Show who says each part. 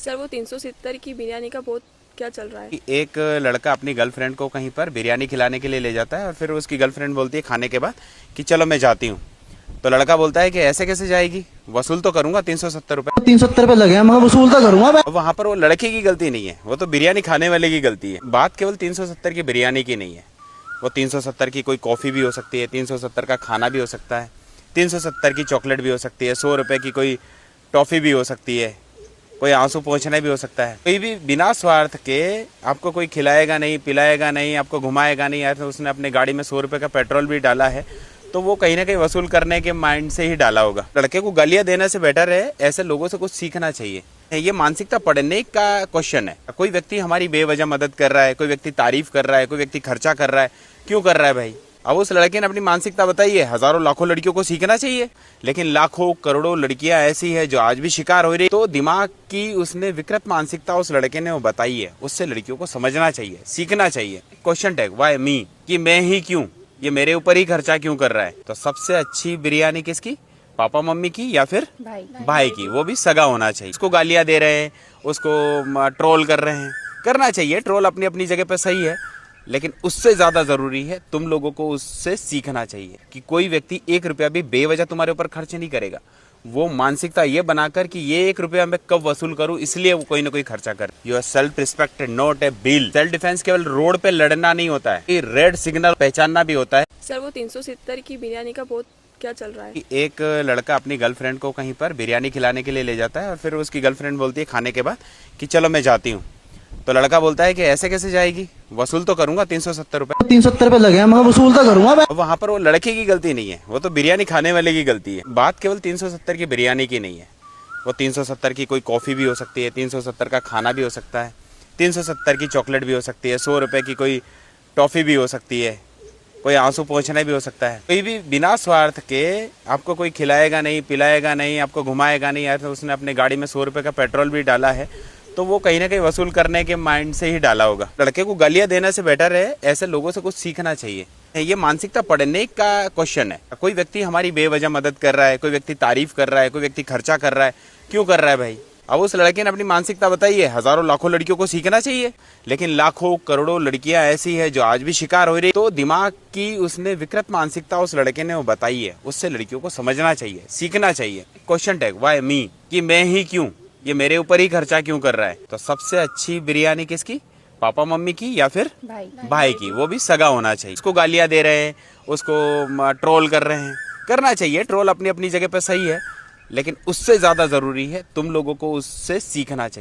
Speaker 1: Sir वो 370 की बिरयानी का बहुत क्या चल रहा है?
Speaker 2: एक लड़का अपनी गर्लफ्रेंड को कहीं पर बिरयानी खिलाने के लिए ले जाता है और फिर उसकी गर्लफ्रेंड बोलती है खाने के बाद कि चलो मैं जाती हूँ। तो लड़का बोलता है कि ऐसे कैसे जाएगी, वसूल तो करूंगा 370 रुपए।
Speaker 3: 370 रुपए लगे हैं, मैं वसूल तो करूंगा।
Speaker 2: वहां पर वो लड़के की गलती नहीं है, वो तो बिरयानी खाने वाले की गलती है। बात केवल 370 की बिरयानी की नहीं है, वो 370 की कोई कॉफ़ी भी हो सकती है, 370 का खाना भी हो सकता है, 370 की चॉकलेट भी हो सकती है, 100 रुपये की कोई टॉफ़ी भी हो सकती है, कोई आंसू पहुँचना भी हो सकता है। कोई भी बिना स्वार्थ के आपको कोई खिलाएगा नहीं, पिलाएगा नहीं, आपको घुमाएगा नहीं, या तो उसने अपने गाड़ी में 100 रुपये का पेट्रोल भी डाला है तो वो कहीं ना कहीं वसूल करने के माइंड से ही डाला होगा। लड़के को गालियां देने से बेटर है ऐसे लोगों से कुछ सीखना चाहिए। ये मानसिकता पढ़ने का क्वेश्चन है। कोई व्यक्ति हमारी बेवजह मदद कर रहा है, कोई व्यक्ति तारीफ कर रहा है, कोई व्यक्ति खर्चा कर रहा है, क्यों कर रहा है भाई? अब उस लड़के ने अपनी मानसिकता बताई है। हजारों लाखों लड़कियों को सीखना चाहिए, लेकिन लाखों करोड़ों लड़कियां ऐसी है जो आज भी शिकार हो रही। तो दिमाग की उसने विकृत मानसिकता उस लड़के ने वो बताई है, उससे लड़कियों को समझना चाहिए, सीखना चाहिए। क्वेश्चन टैग वाई मी, कि मैं ही क्यों, ये मेरे ऊपर ही खर्चा क्यों कर रहा है? तो सबसे अच्छी बिरयानी किसकी? पापा मम्मी की या फिर भाई की, वो भी सगा होना चाहिए। उसको गालियां दे रहे हैं, उसको ट्रोल कर रहे हैं, करना चाहिए। ट्रोल अपनी अपनी जगह पे सही है, लेकिन उससे ज्यादा जरूरी है तुम लोगों को उससे सीखना चाहिए कि कोई व्यक्ति 1 रुपया भी बेवजह तुम्हारे ऊपर खर्च नहीं करेगा। वो मानसिकता ये बनाकर कि ये 1 रुपया मैं कब वसूल करूं, इसलिए वो कोई ना कोई खर्चा कर। Your self respect not a bill. Self defence केवल रोड पे लड़ना नहीं होता है, रेड सिग्नल पहचानना भी होता है।
Speaker 1: सर वो 370 की बिरयानी का बहुत क्या चल रहा है?
Speaker 2: एक लड़का अपनी गर्लफ्रेंड को कहीं पर बिरयानी खिलाने के लिए ले जाता है और फिर उसकी गर्लफ्रेंड बोलती है खाने के बाद कि चलो मैं जाती हूँ। तो लड़का बोलता है कि ऐसे कैसे जाएगी, वसूल तो करूंगा 370 रुपए।
Speaker 3: 370 रुपए लगे हैं, मैं वसूल तो करूंगा।
Speaker 2: वहां पर वो लड़के की गलती नहीं है, वो तो बिरयानी खाने वाले की गलती है। बात केवल 370 की बिरयानी की नहीं है, वो 370 की कोई कॉफ़ी भी हो सकती है, 370 का खाना भी हो सकता है, 370 की चॉकलेट भी हो सकती है, 100 रुपये की कोई टॉफ़ी भी हो सकती है, कोई आंसू पहुँचना भी हो सकता है। कोई भी बिना स्वार्थ के आपको कोई खिलाएगा नहीं, पिलाएगा नहीं, आपको घुमाएगा नहीं, या तो उसने अपने गाड़ी में 100 रुपये का पेट्रोल भी डाला है तो वो कहीं ना कहीं वसूल करने के माइंड से ही डाला होगा। लड़के को गालियां देने से बेटर है ऐसे लोगों से कुछ सीखना चाहिए। ये मानसिकता पढ़ने का क्वेश्चन है। कोई व्यक्ति हमारी बेवजह मदद कर रहा है, कोई व्यक्ति तारीफ कर रहा है, कोई व्यक्ति खर्चा कर रहा है, क्यों कर रहा है भाई? अब उस लड़के ने अपनी मानसिकता बताई है। हजारों लाखों लड़कियों को सीखना चाहिए, लेकिन लाखों करोड़ों लड़कियां ऐसी है जो आज भी शिकार हो रही। तो दिमाग की उसने विकृत मानसिकता उस लड़के ने वो बताई है, उससे लड़कियों को समझना चाहिए, सीखना चाहिए। क्वेश्चन टैग वाई मी, कि मैं ही क्यों, ये मेरे ऊपर ही खर्चा क्यों कर रहा है? तो सबसे अच्छी बिरयानी किसकी? पापा मम्मी की या फिर भाई की, वो भी सगा होना चाहिए। उसको गालियां दे रहे हैं, उसको ट्रोल कर रहे हैं, करना चाहिए। ट्रोल अपनी अपनी जगह पे सही है, लेकिन उससे ज्यादा जरूरी है तुम लोगों को उससे सीखना चाहिए।